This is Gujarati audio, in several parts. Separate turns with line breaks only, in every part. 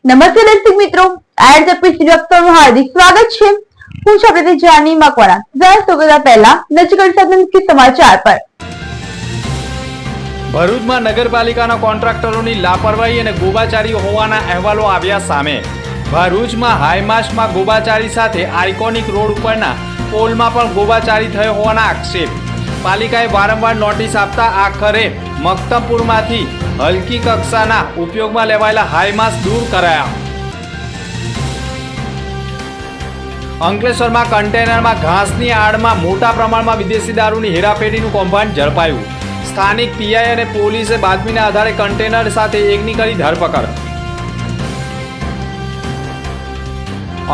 નમસ્તે દર્શક મિત્રો, એડ ધ આપનું હાર્દિક સ્વાગત છે। હું છું આપણી જાની મકવાણા। જરા સૌથી પહેલા નજર કરીશું મુખ્ય સમાચાર પર।
ભરૂચમાં નગરપાલિકાના કોન્ટ્રાક્ટરોની લાપરવાહી અને ગોબાચારી હોવાના અહેવાલો આવ્યા સામે। ભરૂચમાં હાઈમાસ્ટમાં ગોબાચારી સાથે આઇકોનિક રોડ ઉપરના પોલમાં પણ ગોબાચારી થયો હોવાના આક્ષેપ। પાલિકાએ વારંવાર નોટિસ આપતા આખરે મક્તમપુરમાંથી હલકી કક્ષાના ઉપયોગમાં લેવાયેલા હાઈમાસ્ટ દૂર કરાયા। અંકલેશ્વરમાં કન્ટેનરમાં ઘાસની આડમાં મોટા પ્રમાણમાં વિદેશી દારૂની હેરાફેરીનું કૌભાંડ ઝડપાયું। સ્થાનિક પીઆઈ અને પોલીસે બાતમીના આધારે કન્ટેનર સાથે એકની કરી ધરપકડ।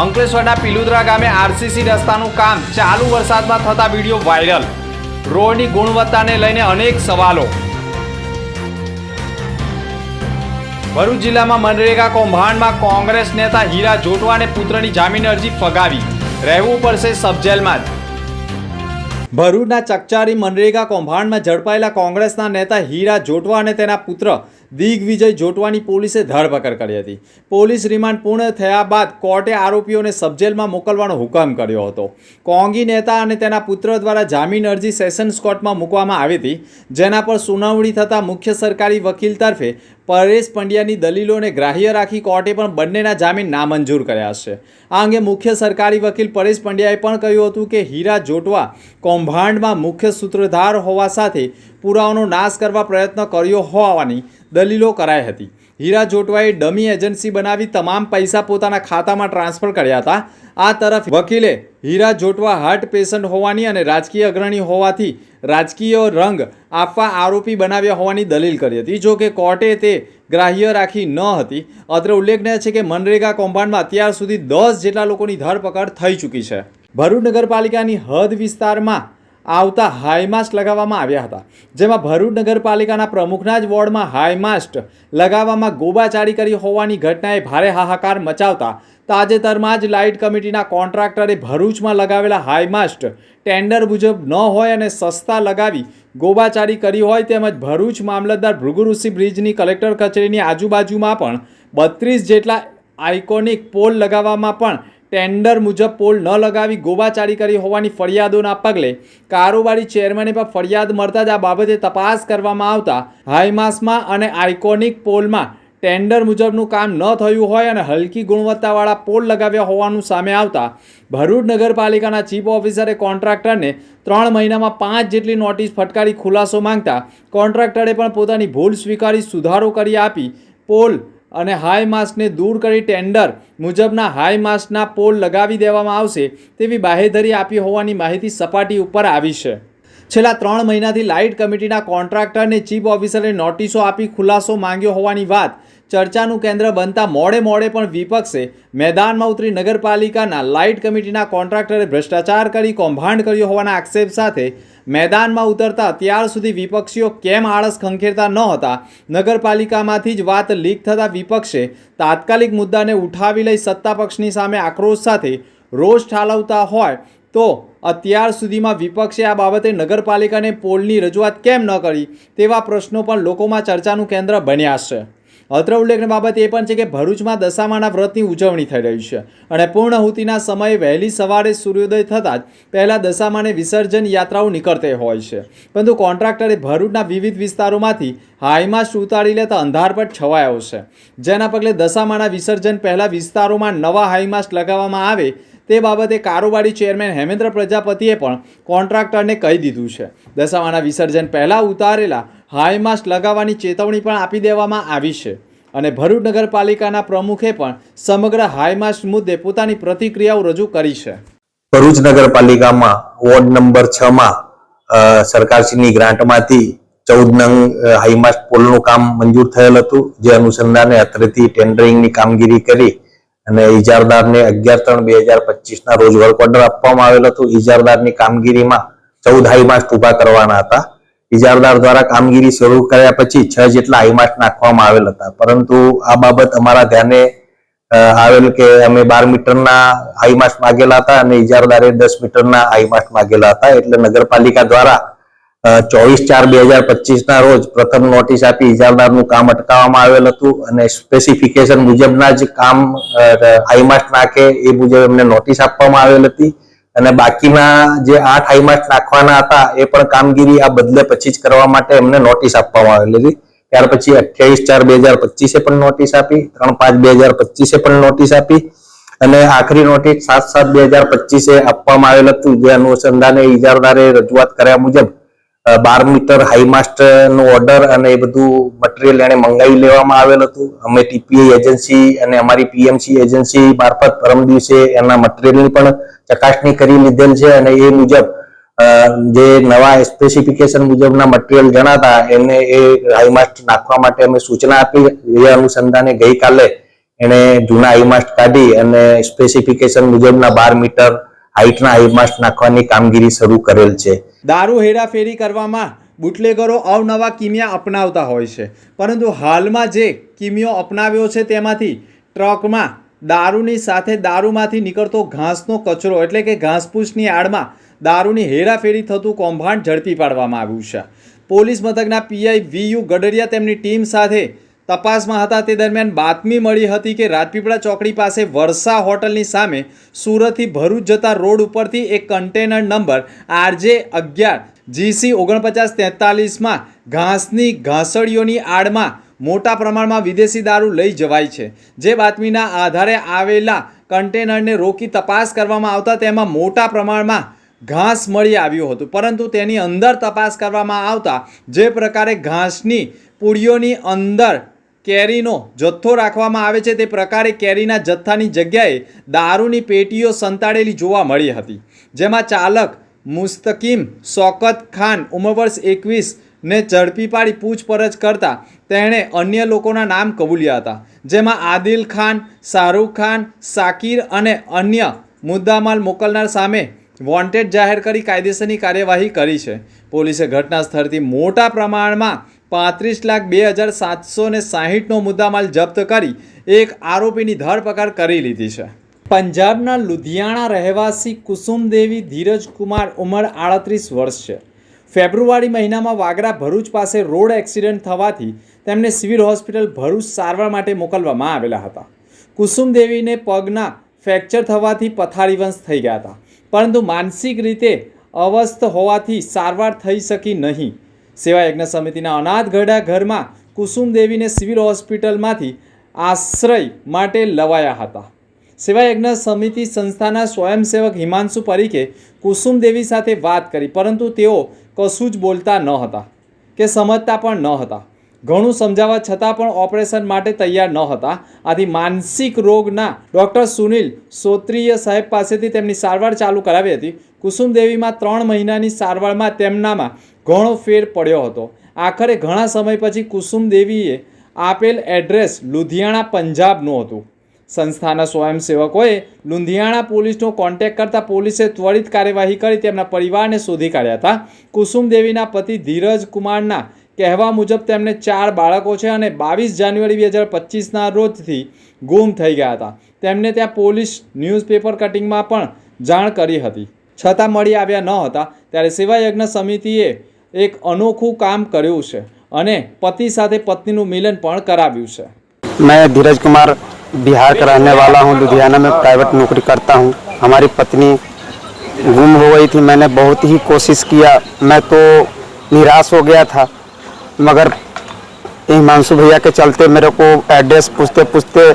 અંકલેશ્વરના પિલુદ્રા ગામે આરસીસી રસ્તાનું કામ ચાલુ વરસાદમાં થતા વિડીયો વાયરલ। રોડની ગુણવત્તાને લઈને અનેક સવાલો। ભરૂચ જિલ્લામાં મનરેગા કૌભાંડમાં કોંગ્રેસ નેતા હીરા જોટવાને પુત્રની જામીન અરજી ફગાવી। રહેવું પડશે સબજેલમાં જ। ભરૂચના ચકચારી મનરેગા કૌભાંડમાં ઝડપાયેલા કોંગ્રેસના નેતા હીરા જોટવા અને તેના પુત્ર દિગ્વિજય જોટવાની પોલીસે ધરપકડ કરી હતી। પોલીસ રિમાન્ડ પૂર્ણ થયા બાદ કોર્ટે આરોપીઓને સબજેલમાં મોકલવાનો હુકમ કર્યો હતો। કોંગી નેતા અને તેના પુત્ર દ્વારા જામીન અરજી સેશન્સ કોર્ટમાં મૂકવામાં આવી હતી, જેના પર સુનાવણી થતાં મુખ્ય સરકારી વકીલ તરફે પરેશ પંડ્યાની દલીલોને ગ્રાહ્ય રાખી કોર્ટે પણ બંનેના જામીન નામંજૂર કર્યા છે। આ અંગે મુખ્ય સરકારી વકીલ પરેશ પંડ્યાએ પણ કહ્યું હતું કે હીરા જોટવા કૌભાંડમાં મુખ્ય સૂત્રધાર હોવા સાથે પુરાવાનો નાશ કરવા પ્રયત્ન કર્યો હોવાની દલીલો કરાઈ હતી। હીરા જોટવાએ ડમી એજન્સી બનાવી તમામ પૈસા પોતાના ખાતામાં ટ્રાન્સફર કર્યા હતા। આ તરફ વકીલે હીરા જોટવા હાર્ટ પેશન્ટ હોવાની અને રાજકીય અગ્રણી હોવાથી રાજકીય રંગ આપવા આરોપી બનાવ્યા હોવાની દલીલ કરી હતી, જો કે કોર્ટે તે ગ્રાહ્ય રાખી ન હતી। અત્રે ઉલ્લેખનીય છે કે મનરેગા કૌભાંડમાં અત્યાર સુધી 10 જેટલા લોકોની ધરપકડ થઈ ચૂકી છે। ભરૂચ નગરપાલિકાની હદ વિસ્તારમાં આવતા હાઈમાસ્ટ લગાવવામાં આવ્યા હતા, જેમાં ભરૂચ નગરપાલિકાના પ્રમુખના જ વોર્ડમાં હાઈમાસ્ટ લગાવવામાં ગોબાચારી કરી હોવાની ઘટનાએ ભારે હાહાકાર મચાવતા તાજેતરમાં જ લાઇટ કમિટીના કોન્ટ્રાક્ટરે ભરૂચમાં લગાવેલા હાઈમાસ્ટ ટેન્ડર મુજબ ન હોય અને સસ્તા લગાવી ગોબાચારી કરી હોય, તેમજ ભરૂચ મામલતદાર ભૃગુઋષિ બ્રિજની કલેક્ટર કચેરીની આજુબાજુમાં પણ 32 જેટલા આઇકોનિક પોલ લગાવવામાં પણ ટેન્ડર મુજબ પોલ ન લગાવી ગોબાચારી કરી હોવાની ફરિયાદોના પગલે કારોબારી ચેરમેને પણ ફરિયાદ મળતા જ આ બાબતે તપાસ કરવામાં આવતા હાઈમાસ્ટમાં અને આઇકોનિક પોલમાં ટેન્ડર મુજબનું કામ ન થયું હોય અને હલકી ગુણવત્તાવાળા પોલ લગાવ્યા હોવાનું સામે આવતા ભરૂચ નગરપાલિકાના ચીફ ઓફિસરે કોન્ટ્રાક્ટરને 3 મહિનામાં 5 જેટલી નોટિસ ફટકારી ખુલાસો માંગતા કોન્ટ્રાક્ટરે પણ પોતાની ભૂલ સ્વીકારી સુધારો કરી આપી પોલ અને હાઈમાસ્ટને દૂર કરી ટેન્ડર મુજબના હાઈમાસ્ટના પોલ લગાવી દેવામાં આવશે તેવી બાહેધરી આપી હોવાની માહિતી સપાટી ઉપર આવી છે। છેલ્લા 3 મહિનાથી લાઇટ કમિટીના કોન્ટ્રાક્ટરને ચીફ ઓફિસરે નોટિસો આપી ખુલાસો માંગ્યો હોવાની વાત ચર્ચાનું કેન્દ્ર બનતા મોડે પણ વિપક્ષે મેદાનમાં ઉતરી નગરપાલિકાના લાઇટ કમિટીના કોન્ટ્રાક્ટરે ભ્રષ્ટાચાર કરી કૌભાંડ કર્યો હોવાના આક્ષેપ સાથે મેદાનમાં ઉતરતા અત્યાર સુધી વિપક્ષીઓ કેમ આળસ ખંખેરતા ન હતા, નગરપાલિકામાંથી જ વાત લીક થતાં વિપક્ષે તાત્કાલિક મુદ્દાને ઉઠાવી લઈ સત્તા પક્ષની સામે આક્રોશ સાથે રોષ ઠાલવતા હોય તો અત્યાર સુધીમાં વિપક્ષે આ બાબતે નગરપાલિકાને પોલની રજૂઆત કેમ ન કરી તેવા પ્રશ્નો પણ લોકોમાં ચર્ચાનું કેન્દ્ર બન્યા છે। અત્રે ઉલ્લેખની બાબત એ પણ છે કે ભરૂચમાં દશામાના વ્રતની ઉજવણી થઈ રહી છે અને પૂર્ણાહુતિના સમયે વહેલી સવારે સૂર્યોદય થતાં જ પહેલાં દશામાને વિસર્જન યાત્રાઓ નીકળતી હોય છે, પરંતુ કોન્ટ્રાક્ટરે ભરૂચના વિવિધ વિસ્તારોમાંથી હાઈમાસ્ટ ઉતારી લેતા અંધારપટ છવાયો છે, જેના પગલે દશામાના વિસર્જન પહેલાં વિસ્તારોમાં નવા હાઈમાસ્ટ લગાવવામાં આવે તે બાબતે કારોબારી ચેરમેન હેમેન્દ્ર પ્રજાપતિએ પણ કોન્ટ્રાક્ટરને કહી દીધું છે। દશામાના વિસર્જન પહેલાં ઉતારેલા હાઈમાસ્ટ લગાવવાની ચેતવણી પણ આપી દેવામાં આવી છે અને ભરૂચ નગરપાલિકાના પ્રમુખે પણ સમગ્ર હાઈમાસ્ટ મુદ્દે પોતાની પ્રતિક્રિયાઓ રજૂ કરી છે।
ભરૂચ નગરપાલિકામાં વોર્ડ નંબર 6 માં સરકારશ્રીની ગ્રાન્ટમાંથી 14 નંગ હાઈમાસ્ટ પોલનું કામ મંજૂર થયેલ હતું, જે અનુસંધાને અત્રેથી ટેન્ડરિંગની કામગીરી કરી અને ઇજારદારને 11/3/2025 ના રોજ વર્ક ઓર્ડર આપવામાં આવેલ હતું। ઇજારદારની કામગીરીમાં 14 હાઈમાસ્ટ ઉભા કરવાના હતા। ઇજારદાર દ્વારા કામગીરી શરૂ કર્યા પછી 6 જેટલા હાઈમાસ્ટ નાખવામાં આવેલ હતા, પરંતુ આ બાબત અમારા ધ્યાને આવેલ કે અમે 12 મીટરના હાઈમાસ્ટ માંગેલા હતા અને ઇજારદારે 10 મીટરના હાઈમાસ્ટ માંગેલા હતા, એટલે નગરપાલિકા દ્વારા 24/4/2025 ના રોજ પ્રથમ નોટિસ આપી ઇજારદારનું કામ અટકાવવામાં આવેલ હતું અને સ્પેસિફિકેશન મુજબના જ કામ હાઈમાસ્ટ નાખે એ મુજબ એમને નોટિસ આપવામાં આવેલ હતી અને બાકીના જે 8 હાઈમાસ્ટ નાખવાના હતા એ પણ કામગીરી આ બદલે પછી જ કરવા માટે એમને નોટિસ આપવામાં આવેલી હતી. ત્યાર પછી 28/4/2025 પણ નોટિસ આપી, 3/5/2025 પણ નોટિસ આપી અને આખરી નોટિસ 7/7/2025 આપવામાં આવેલ હતું. જે અનુસંધાને ઇજારદારે રજૂઆત કર્યા મુજબ 12 મીટર હાઈમાસ્ટ નો ઓર્ડર અને એ બધું મટીરિયલ એને મંગાવી લેવામાં આવેલ હતું. અમે ટીપીઆઈ એજન્સી અને અમારી પીએમસી એજન્સી મારફત પરમ દિવસે એના મટીરિયલની પણ ચકાસણી કરી લીધેલ છે અને એ મુજબ જે નવા સ્પેસિફિકેશન મુજબના મટીરિયલ જણાતા એને એ હાઈમાસ્ટ નાખવા માટે અમે સૂચના આપી. એ અનુસંધાને ગઈકાલે એને જૂના હાઈમાસ્ટ કાઢી અને સ્પેસિફિકેશન મુજબના 12 મીટર હાઈટના હાઈમાસ્ટ નાખવાની કામગીરી શરૂ કરેલ છે.
દારૂ હેરાફેરી કરવામાં બુટલેગરો અવનવા કિમિયા અપનાવતા હોય છે, પરંતુ હાલમાં જે કિમિયો અપનાવ્યો છે તેમાંથી ટ્રકમાં દારૂની સાથે દારૂમાંથી નીકળતો ઘાસનો કચરો એટલે કે ઘાસપૂસની આડમાં દારૂની હેરાફેરી થતું કૌભાંડ ઝડપી પાડવામાં આવ્યું છે. પોલીસ મથકના પીઆઈ વીયુ ગડરિયા તેમની ટીમ સાથે તપાસમાં હતા તે દરમિયાન બાતમી મળી હતી કે રાજપીપળા ચોકડી પાસે વર્ષા હોટલની સામે સુરતથી ભરૂચ જતા રોડ ઉપરથી એક કન્ટેનર નંબર RJ11 GC 4943માં ઘાસની ઘાસડીઓની આડમાં મોટા પ્રમાણમાં વિદેશી દારૂ લઈ જવાય છે. જે બાતમીના આધારે આવેલા કન્ટેનરને રોકી તપાસ કરવામાં આવતા તેમાં મોટા પ્રમાણમાં ઘાસ મળી આવ્યું હતું, પરંતુ તેની અંદર તપાસ કરવામાં આવતા જે પ્રકારે ઘાસની પૂળીઓની અંદર કેરીનો જથ્થો રાખવામાં આવે છે તે પ્રકારે કેરીના જથ્થાની જગ્યાએ દારૂની પેટીઓ સંતાડેલી જોવા મળી હતી. જેમાં ચાલક મુસ્તકીમ શોકત ખાન ઉંમર વર્ષ 21 ને ઝડપી પાડી પૂછપરછ કરતા તેણે અન્ય લોકોના નામ કબૂલ્યા હતા, જેમાં આદિલ ખાન, શાહરૂખ ખાન, શાકીર અને અન્ય મુદ્દામાલ મોકલનાર સામે વોન્ટેડ જાહેર કરી કાયદેસરની કાર્યવાહી કરી છે. પોલીસે ઘટના સ્થળથી મોટા પ્રમાણમાં 35,02,760નો મુદ્દામાલ જપ્ત કરી એક આરોપીની ધરપકડ કરી લીધી છે. પંજાબના લુધિયાણા રહેવાસી કુસુમદેવી ધીરજકુમાર ઉંમર 38 વર્ષ છે. ફેબ્રુઆરી મહિનામાં વાગરા ભરૂચ પાસે રોડ એક્સિડન્ટ થવાથી તેમને સિવિલ હોસ્પિટલ ભરૂચ સારવાર માટે મોકલવામાં આવેલા હતા. કુસુમદેવીને પગના ફ્રેક્ચર થવાથી પથારીવંશ થઈ ગયા હતા, પરંતુ માનસિક રીતે અવસ્થ હોવાથી સારવાર થઈ શકી નહીં. સેવા યજ્ઞ સમિતિના અનાથ ઘરડા ઘરમાં કુસુમદેવીને સિવિલ હોસ્પિટલમાંથી આશ્રય માટે લવાયા હતા. સેવા યજ્ઞ સમિતિ સંસ્થાના સ્વયંસેવક હિમાંશુ પરીખે કુસુમદેવી સાથે વાત કરી, પરંતુ તેઓ કશું જ બોલતા ન હતા કે સમજતા પણ ન હતા. ઘણું સમજાવવા છતાં પણ ઓપરેશન માટે તૈયાર ન હતા. આથી માનસિક રોગના ડૉક્ટર સુનિલ સોત્રીય સાહેબ પાસેથી તેમની સારવાર ચાલુ કરાવી હતી. કુસુમદેવીમાં 3 મહિનાની સારવારમાં તેમનામાં ઘણો ફેર પડ્યો હતો. આખરે ઘણા સમય પછી કુસુમદેવીએ આપેલ એડ્રેસ લુધિયાણા પંજાબનું હતું. સંસ્થાના સ્વયંસેવકોએ લુધિયાણા પોલીસનો કોન્ટેક્ટ કરતા પોલીસે ત્વરિત કાર્યવાહી કરી તેમના પરિવારને શોધી કાઢ્યા હતા. કુસુમદેવીના પતિ ધીરજ કુમારના કહેવા મુજબ તેમને 4 બાળકો છે અને 22 જાન્યુઆરી 2025ના રોજથી ગુમ થઈ ગયા હતા. તેમને ત્યાં પોલીસ ન્યૂઝપેપર કટિંગમાં પણ જાણ કરી હતી, છતાં મળી આવ્યા ન હતા. ત્યારે સેવા યજ્ઞ સમિતિએ એક અનોખું કામ કર્યું છે અને પતિ સાથે પત્નીનું મિલન પણ કરાવ્યું છે.
मैं धीरज कुमार बिहार का रहने वाला हूँ. लुधियाना में प्राइवेट नौकरी करता हूँ. हमारी पत्नी गुम हो गई थी. मैंने बहुत ही कोशिश किया. मैं तो निराश हो गया था, मगर हिमांशु भैया के चलते मेरे को एड्रेस पूछते पूछते,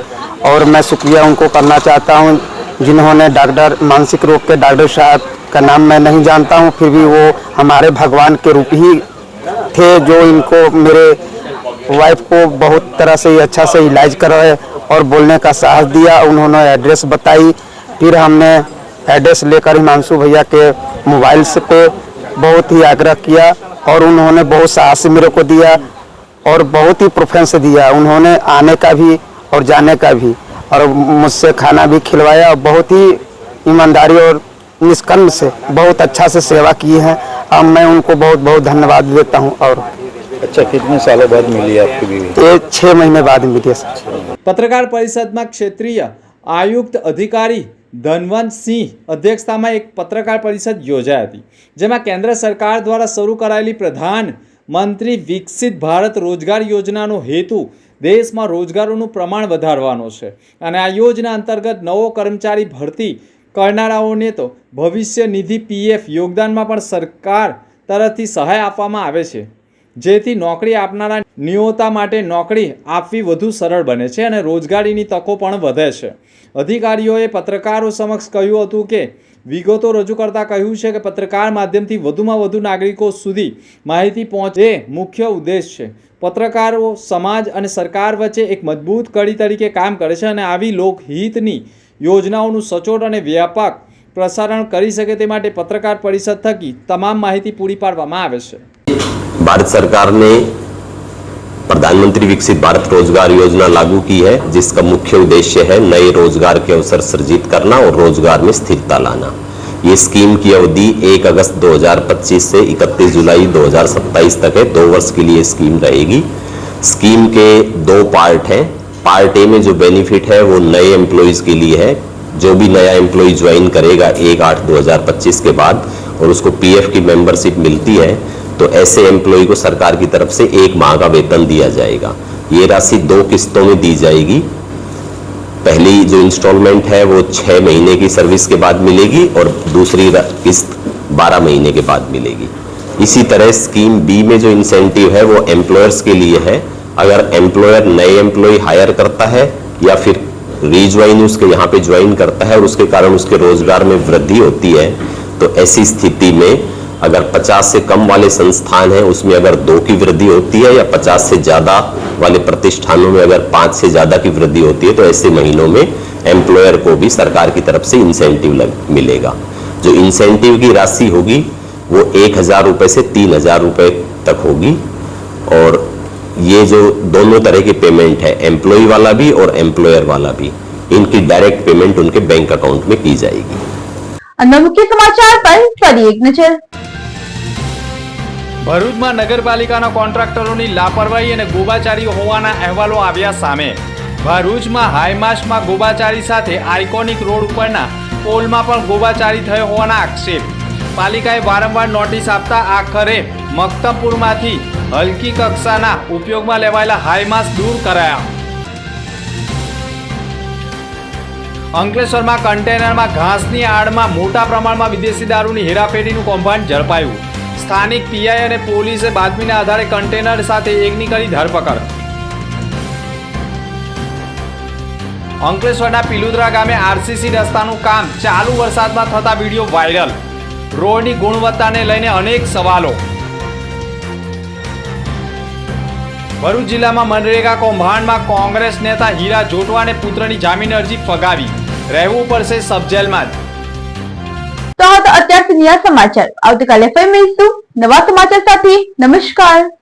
और मैं शुक्रिया उनको करना चाहता हूँ जिन्होंने डॉक्टर मानसिक रोग के डॉक्टर साहब का नाम मैं नहीं जानता हूँ, फिर भी वो हमारे भगवान के रूप ही थे, जो इनको मेरे वाइफ को बहुत तरह से अच्छा से इलाज कराए और बोलने का साहस दिया. उन्होंने एड्रेस बताई. फिर हमने एड्रेस लेकर हिमांशु भैया के मोबाइल से पे बहुत ही आग्रह किया और उन्होंने बहुत साहस मेरे को दिया और बहुत ही प्रेफरेंस दिया. उन्होंने आने का भी और जाने का भी, और मुझसे खाना भी खिलवाया. और बहुत ही ईमानदारी और निष्कर्म से बहुत अच्छा से सेवा की है. अब मैं उनको बहुत बहुत धन्यवाद देता हूँ. और
अच्छा, कितने सालों बाद मिली आपकी बीवी?
ये 6 महीने बाद मिली है.
પત્રકાર પરિષદમાં ક્ષેત્રીય આયુક્ત અધિકારી ધનવંતસિંહ અધ્યક્ષતામાં એક પત્રકાર પરિષદ યોજાઈ હતી, જેમાં કેન્દ્ર સરકાર દ્વારા શરૂ કરાયેલી પ્રધાનમંત્રી વિકસિત ભારત રોજગાર યોજનાનો હેતુ દેશમાં રોજગારોનું પ્રમાણ વધારવાનો છે અને આ યોજના અંતર્ગત નવો કર્મચારી ભરતી કરનારાઓને તો ભવિષ્ય નિધિ પીએફ યોગદાનમાં પણ સરકાર તરફથી સહાય આપવામાં આવે છે, જેથી નોકરી આપનારા નિયોક્તા માટે નોકરી આપવી વધુ સરળ બને છે અને રોજગારીની તકો પણ વધે છે. અધિકારીઓએ પત્રકારો સમક્ષ કહ્યું હતું કે વિગતો રજૂ કરતાં કહ્યું છે કે પત્રકાર માધ્યમથી વધુમાં વધુ નાગરિકો સુધી માહિતી પહોંચે એ મુખ્ય ઉદ્દેશ છે. પત્રકારો સમાજ અને સરકાર વચ્ચે એક મજબૂત કડી તરીકે કામ કરે છે અને આવી લોકહિતની યોજનાઓનું સચોટ અને વ્યાપક પ્રસારણ કરી શકે તે માટે પત્રકાર પરિષદ થકી તમામ માહિતી પૂરી પાડવામાં આવે છે.
भारत सरकार ने प्रधानमंत्री विकसित भारत रोजगार योजना लागू की है, जिसका मुख्य उद्देश्य है नए रोजगार के अवसर सृजित करना और रोजगार में स्थिरता लाना. ये स्कीम की अवधि 1 अगस्त 2025 से 31 जुलाई 2027 तक है. 2 वर्ष के लिए स्कीम रहेगी. स्कीम के 2 पार्ट हैं. पार्ट ए में जो बेनिफिट है वो नए एम्प्लॉयज के लिए है. जो भी नया एम्प्लॉय ज्वाइन करेगा 1/8/2025 के बाद और उसको पीएफ की मेंबरशिप मिलती है, तो ऐसे एम्प्लॉय को सरकार की तरफ से 1 माह का वेतन दिया जाएगा. ये राशि 2 किस्तों में दी जाएगी. पहली जो इंस्टॉलमेंट है वो 6 महीने की सर्विस के बाद मिलेगी और दूसरी किस्त 12 महीने के बाद मिलेगी. इसी तरह स्कीम बी में जो इंसेंटिव है वो एम्प्लॉयर्स के लिए है. अगर एम्प्लॉयर नए एम्प्लॉय हायर करता है या फिर रीज्वाइन उसके यहाँ पे ज्वाइन करता है और उसके कारण उसके रोजगार में वृद्धि होती है, तो ऐसी स्थिति में अगर 50 से कम वाले संस्थान हैं उसमें अगर 2 की वृद्धि होती है या 50 से ज़्यादा वाले प्रतिष्ठानों में अगर 5 से ज़्यादा की वृद्धि होती है, तो ऐसे महीनों में एम्प्लॉयर को भी सरकार की तरफ से इंसेंटिव मिलेगा. जो इंसेंटिव की राशि होगी वो 1,000 रुपये से 3,000 रुपये तक होगी और ये जो दोनों तरह की पेमेंट है, एम्प्लॉय वाला भी और एम्प्लॉयर वाला भी, इनकी डायरेक्ट पेमेंट उनके बैंक अकाउंट में की जाएगी.
अन्य मुख्य समाचार पर फरी एक नजर.
ભરૂચમાં નગરપાલિકાના કોન્ટ્રાક્ટરોની લાપરવાહી અને ગોબાચારી હોવાના અહેવાલો આવ્યા સામે. ભરૂચમાં હાઈમાસ્ટમાં ગોબાચારી સાથે આઇકોનિક રોડ ઉપરના પોલમાં પણ ગોબાચારી થયો હોવાના આક્ષેપ. પાલિકાએ વારંવાર નોટિસ આપતા આખરે મક્તમપુરમાંથી હલકી કક્ષાના ઉપયોગમાં લેવાયેલા હાઈમાસ્ટ દૂર કરાયા. અંકલેશ્વરમાં કન્ટેનરમાં ઘાસની આડમાં મોટા પ્રમાણમાં વિદેશી દારૂની હેરાફેરીનું કૌભાંડ ઝડપાયું. સ્થાનિક પીઆઈ અને પોલીસે બાતમીના આધારે કન્ટેનર સાથે એકની કરી ધરપકડ. અંકલેશ્વરના પિલુદ્રા ગામે આરસીસી રસ્તાનું કામ ચાલુ વરસાદમાં થતા વિડીયો વાયરલ. રોડની ગુણવત્તાને લઈને અનેક સવાલો. ભરૂચ જિલ્લામાં મનરેગા કૌભાંડમાં કોંગ્રેસ નેતા હીરા જોટવાને પુત્રની જામીન અરજી ફગાવી. રહેવું પડશે સબ જેલમાં જ.
તો અત્યાર સુધીના સમાચાર. આવતીકાલે ફરી મળીશું નવા સમાચાર સાથે. નમસ્કાર.